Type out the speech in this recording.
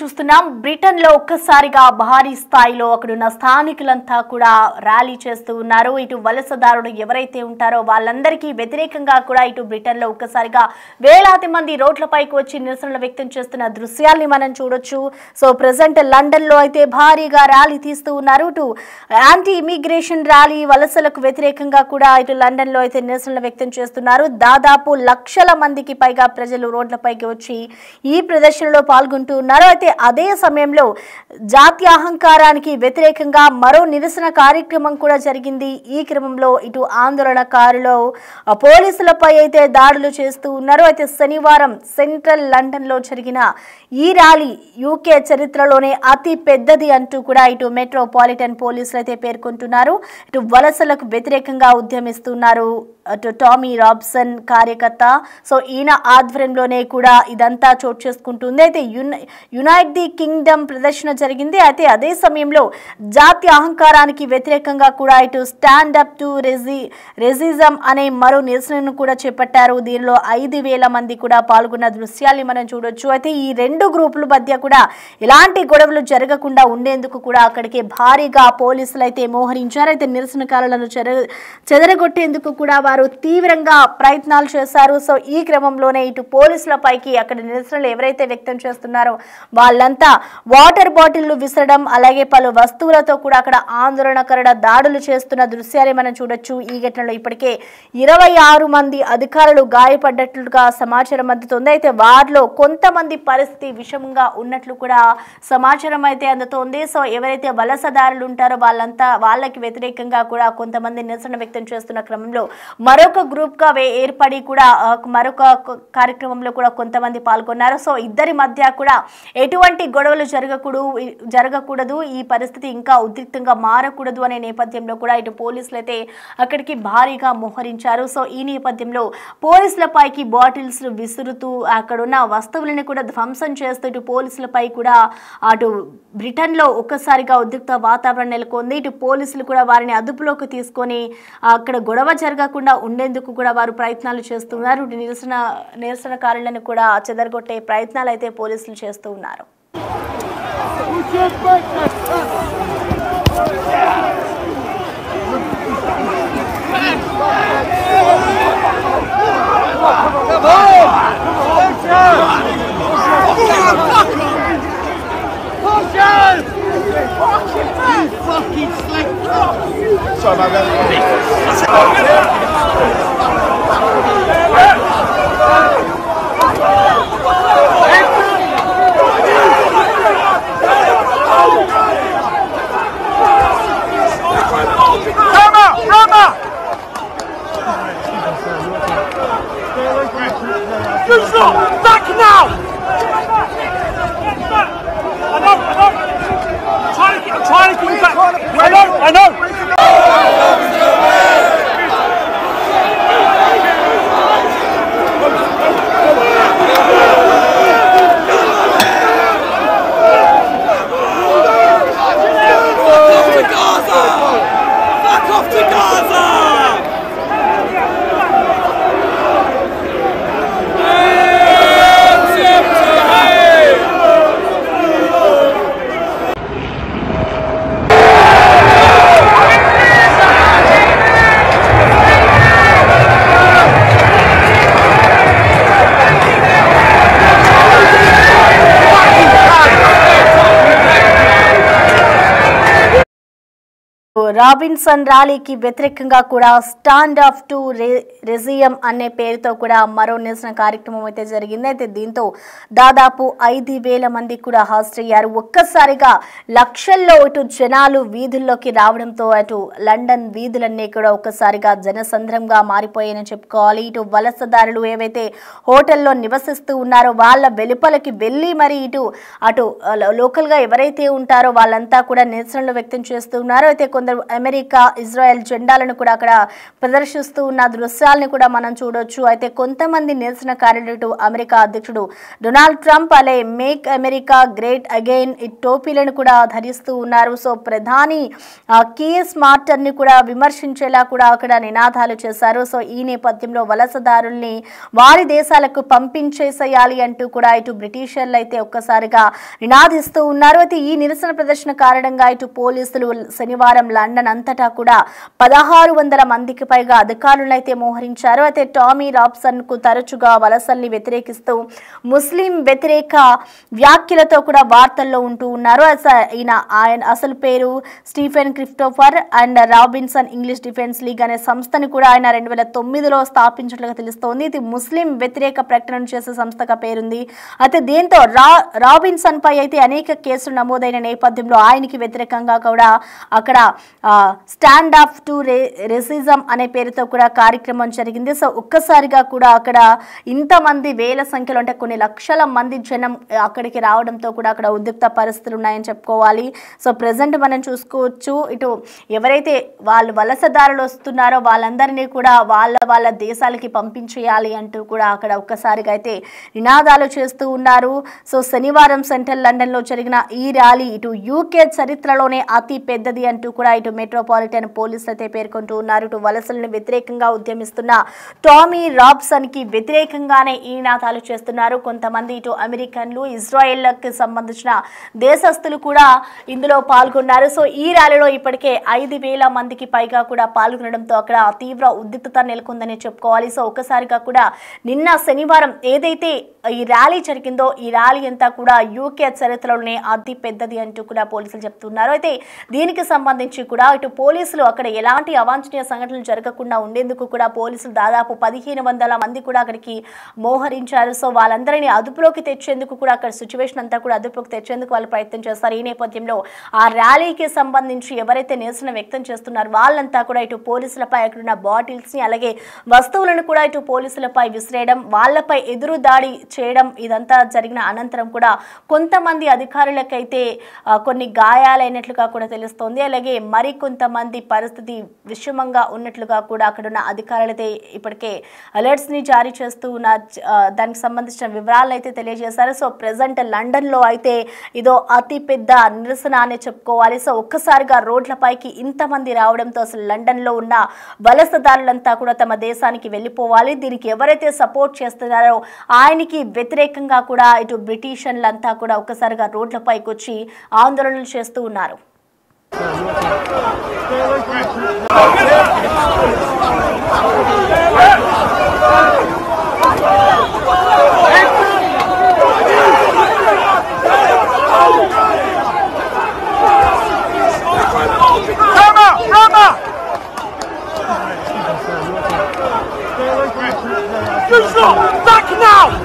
చూస్తున్నాం. బ్రిటన్ లో ఒక్కసారిగా భారీ స్థాయిలో అక్కడున్న స్థానికులంతా కూడా ర్యాలీ చేస్తూ ఉన్నారు. ఇటు వలసదారులు ఎవరైతే ఉంటారో వాళ్ళందరికీ వ్యతిరేకంగా కూడా ఇటు బ్రిటన్ లో ఒక్కసారిగా వేలాది మంది రోడ్లపైకి వచ్చి నిరసనలు వ్యక్తం చేస్తున్న దృశ్యాల్ని మనం చూడొచ్చు. సో ప్రెసెంట్ లండన్ లో అయితే భారీగా ర్యాలీ తీస్తూ ఉన్నారు. ఇటు యాంటీ ఇమిగ్రేషన్ ర్యాలీ, వలసలకు వ్యతిరేకంగా కూడా ఇటు లండన్ లో అయితే నిరసనలు వ్యక్తం చేస్తున్నారు. దాదాపు లక్షల మందికి పైగా ప్రజలు రోడ్లపైకి వచ్చి ఈ ప్రదర్శనలో పాల్గొంటూ ఉన్నారు. అయితే అదే సమయంలో జాతీయ అహంకారానికి వ్యతిరేకంగా మరో నిరసన కార్యక్రమం కూడా జరిగింది. ఈ క్రమంలో ఇటు ఆందోళనకారులు పోలీసులపై అయితే దాడులు చేస్తూ ఉన్నారు. అయితే శనివారం సెంట్రల్ లండన్ లో జరిగిన ఈ ర్యాలీ యూకే చరిత్రలోనే అతి పెద్దది అంటూ కూడా ఇటు మెట్రోపాలిటన్ పోలీసులు అయితే పేర్కొంటున్నారు. ఇటు వలసలకు వ్యతిరేకంగా ఉద్యమిస్తున్నారు అటు టామీ రాబ్సన్ కార్యకర్త. సో ఈయన ఆధ్వర్యంలోనే కూడా ఇదంతా చోటు చేసుకుంటుంది. అయితే యునైట్ ది కింగ్డమ్ ప్రదర్శన జరిగింది. అయితే అదే సమయంలో జాతీయ అహంకారానికి వ్యతిరేకంగా కూడా ఇటు స్టాండ్ అప్ టు రెసిజం అనే మరో నిరసనను కూడా చేపట్టారు. దీనిలో 5,000 మంది కూడా పాల్గొన్న దృశ్యాల్ని మనం చూడొచ్చు. అయితే ఈ రెండు గ్రూపుల మధ్య కూడా ఎలాంటి గొడవలు జరగకుండా ఉండేందుకు కూడా అక్కడికి భారీగా పోలీసులు అయితే మోహరించారు. అయితే నిరసనకారులను చెదరగొట్టేందుకు కూడా వారు తీవ్రంగా ప్రయత్నాలు చేశారు. సో ఈ క్రమంలోనే ఇటు పోలీసులపైకి అక్కడ నిరసనలు ఎవరైతే వ్యక్తం చేస్తున్నారో వాళ్ళంతా వాటర్ బాటిళ్లు విసరడం, అలాగే పలు వస్తువులతో కూడా అక్కడ ఆందోళనకరణ దాడులు చేస్తున్న దృశ్యాలే మనం చూడొచ్చు. ఈ ఘటనలో ఇప్పటికే 26 మంది అధికారులు గాయపడ్డట్లుగా సమాచారం అందుతోంది. అయితే వారిలో కొంతమంది పరిస్థితి విషమంగా ఉన్నట్లు కూడా సమాచారం అయితే అందుతోంది. సో ఎవరైతే వలసదారులు ఉంటారో వాళ్ళకి వ్యతిరేకంగా కూడా కొంతమంది నిరసన వ్యక్తం చేస్తున్న క్రమంలో మరొక గ్రూప్ గా ఏర్పడి కూడా మరొక కార్యక్రమంలో కూడా కొంతమంది పాల్గొన్నారు. సో ఇద్దరి మధ్య కూడా ఎటువంటి గొడవలు జరగకూడదు, ఈ పరిస్థితి ఇంకా ఉద్రిక్తంగా మారకూడదు అనే నేపథ్యంలో కూడా ఇటు పోలీసులు అయితే అక్కడికి భారీగా మోహరించారు. సో ఈ నేపథ్యంలో పోలీసులపైకి బాటిల్స్ విసురుతూ అక్కడున్న వస్తువులను కూడా ధ్వంసం చేస్తూ ఇటు పోలీసులపై కూడా అటు బ్రిటన్ లో ఒక్కసారిగా ఉద్రిక్త వాతావరణం నెలకొంది. ఇటు పోలీసులు కూడా వారిని అదుపులోకి తీసుకొని అక్కడ గొడవ జరగకుండా ఉండేందుకు కూడా వారు ప్రయత్నాలు చేస్తున్నారు. నిరసనకారులను కూడా చెదరగొట్టే ప్రయత్నాలు అయితే పోలీసులు చేస్తూ ఉన్నారు. Back now! I'm trying to get you back. I know. Back off to Gaza! Robinson ర్యాలీకి వ్యతిరేకంగా కూడా స్టాండ్ అప్ టు రెసియం అనే పేరుతో కూడా మరో నిరసన కార్యక్రమం అయితే జరిగింది. అయితే దీంతో దాదాపు 5,000 మంది కూడా హాజరయ్యారు. ఒక్కసారిగా లక్షల్లో ఇటు జనాలు వీధుల్లోకి రావడంతో అటు లండన్ వీధులన్నీ కూడా ఒక్కసారిగా జనసంద్రంగా మారిపోయాయని చెప్పుకోవాలి. ఇటు వలసదారులు ఏవైతే హోటల్లో నివసిస్తూ ఉన్నారో వాళ్ళ వెలుపలకి వెళ్ళి మరి అటు లోకల్ గా ఎవరైతే ఉంటారో వాళ్ళంతా కూడా నిరసనలు వ్యక్తం చేస్తున్నారు. అయితే కొందరు అమెరికా ఇజ్రాయెల్ జెండాలను కూడా అక్కడ ప్రదర్శిస్తూ ఉన్న దృశ్యాలను కూడా మనం చూడొచ్చు. అయితే కొంతమంది నిరసనకారులు ఇటు అమెరికా అధ్యక్షుడు డొనాల్డ్ ట్రంప్ అలే మేక్ అమెరికా గ్రేట్ అగైన్ ఈ టోపీలను కూడా ధరిస్తూ ఉన్నారు. సో ప్రధాని కీర్ స్టార్మర్ని కూడా విమర్శించేలా కూడా అక్కడ నినాదాలు చేశారు. సో ఈ నేపథ్యంలో వలసదారుల్ని వారి దేశాలకు పంపించేసేయాలి అంటూ కూడా ఇటు బ్రిటిషర్లు అయితే ఒక్కసారిగా నినాదిస్తూ ఉన్నారు. అయితే ఈ నిరసన ప్రదర్శన కారణంగా ఇటు పోలీసులు శనివారం లండన్ అంతటా కూడా 1600 మందికి పైగా అధికారులను అయితే మోహరించారు. అయితే టామీ రాబ్సన్ కు తరచుగా వలసల్ని వ్యతిరేకిస్తూ ముస్లిం వ్యతిరేక వ్యాఖ్యలతో కూడా వార్తల్లో ఉంటూ ఉన్నారు. ఆయన అసలు పేరు Stephen Christopher and Robinson English defence league అనే సంస్థను కూడా ఆయన 2009లో స్థాపించినట్లుగా తెలుస్తోంది. ఇది ముస్లిం వ్యతిరేక ప్రకటనలు చేసే సంస్థగా పేరుంది. అయితే దీంతో రాబిన్సన్ పై అయితే అనేక కేసులు నమోదైన నేపథ్యంలో ఆయనకి వ్యతిరేకంగా కూడా అక్కడ స్టాండ్ అప్ టు రెసిజం అనే పేరుతో కూడా కార్యక్రమం జరిగింది. సో ఒక్కసారిగా కూడా అక్కడ ఇంతమంది వేల సంఖ్యలో అంటే కొన్ని లక్షల మంది జనం అక్కడికి రావడంతో కూడా అక్కడ ఉద్రిక్త పరిస్థితులు ఉన్నాయని చెప్పుకోవాలి. సో ప్రెసెంట్ మనం చూసుకోవచ్చు ఇటు ఎవరైతే వాళ్ళు వలసదారులు వస్తున్నారో వాళ్ళందరినీ కూడా వాళ్ళ దేశాలకి పంపించేయాలి అంటూ కూడా అక్కడ ఒక్కసారిగా అయితే నినాదాలు చేస్తూ ఉన్నారు. సో శనివారం సెంట్రల్ లండన్లో జరిగిన ఈ ర్యాలీ ఇటు యూకే చరిత్రలోనే అతి పెద్దది అంటూ కూడా ఇటు మెట్రోపాలిటన్ పోలీసులు అయితే పేర్కొంటూ ఉన్నారు. ఇటు వలసలను వ్యతిరేకంగా ఉద్యమిస్తున్న టామీ రాబ్సన్ కి వ్యతిరేకంగానే ఈ నినాదాలు చేస్తున్నారు కొంతమంది ఇటు అమెరికన్లు ఇజ్రాయెల్కి సంబంధించిన దేశస్తులు కూడా ఇందులో పాల్గొన్నారు. సో ఈ ర్యాలీలో ఇప్పటికే 5000 మందికి పైగా కూడా పాల్గొనడంతో అక్కడ తీవ్ర ఉద్రిక్తత నెలకొందని చెప్పుకోవాలి. సో ఒక్కసారిగా కూడా నిన్న శనివారం ఏదైతే ఈ ర్యాలీ జరిగిందో ఈ ర్యాలీ అంతా కూడా యూకే చరిత్రలోనే అతి పెద్దది అంటూ కూడా పోలీసులు చెప్తున్నారు. అయితే దీనికి సంబంధించి కూడా ఇటు పోలీసులు అక్కడ ఎలాంటి అవాంఛనీయ సంఘటనలు జరగకుండా ఉండేందుకు కూడా పోలీసులు దాదాపు 1500 మంది కూడా అక్కడికి మోహరించారు. సో వాళ్ళందరినీ అదుపులోకి తెచ్చేందుకు కూడా అక్కడ సిచ్యువేషన్ అంతా కూడా అదుపులోకి తెచ్చేందుకు వాళ్ళు ప్రయత్నం చేస్తారు. ఈ నేపథ్యంలో ఆ ర్యాలీకి సంబంధించి ఎవరైతే నిరసన వ్యక్తం చేస్తున్నారో వాళ్ళంతా కూడా ఇటు పోలీసులపై అక్కడున్న బాటిల్స్ ని అలాగే వస్తువులను కూడా ఇటు పోలీసులపై విసిరేయడం వాళ్ళపై ఎదురు దాడి చేయడం ఇదంతా జరిగిన అనంతరం కూడా కొంతమంది అధికారులకైతే కొన్ని గాయాలైనట్లుగా కూడా తెలుస్తోంది. అలాగే మరి కొంతమంది పరిస్థితి విషమంగా ఉన్నట్లుగా కూడా అక్కడున్న అధికారులైతే ఇప్పటికే అలర్ట్స్ ని జారీ చేస్తూ ఉన్న దానికి సంబంధించిన వివరాలను అయితే తెలియజేశారు. సో ప్రెసెంట్ లండన్ లో అయితే ఇదో అతి పెద్ద నిరసన అనే చెప్పుకోవాలి. సో ఒక్కసారిగా రోడ్లపైకి ఇంతమంది రావడంతో అసలు లండన్ లో ఉన్న వలసదారులంతా కూడా తమ దేశానికి వెళ్ళిపోవాలి. దీనికి ఎవరైతే సపోర్ట్ చేస్తున్నారో ఆయనకి వ్యతిరేకంగా కూడా ఇటు బ్రిటిషర్లంతా కూడా ఒక్కసారిగా రోడ్లపైకి వచ్చి ఆందోళనలు చేస్తూ ఉన్నారు. Back now!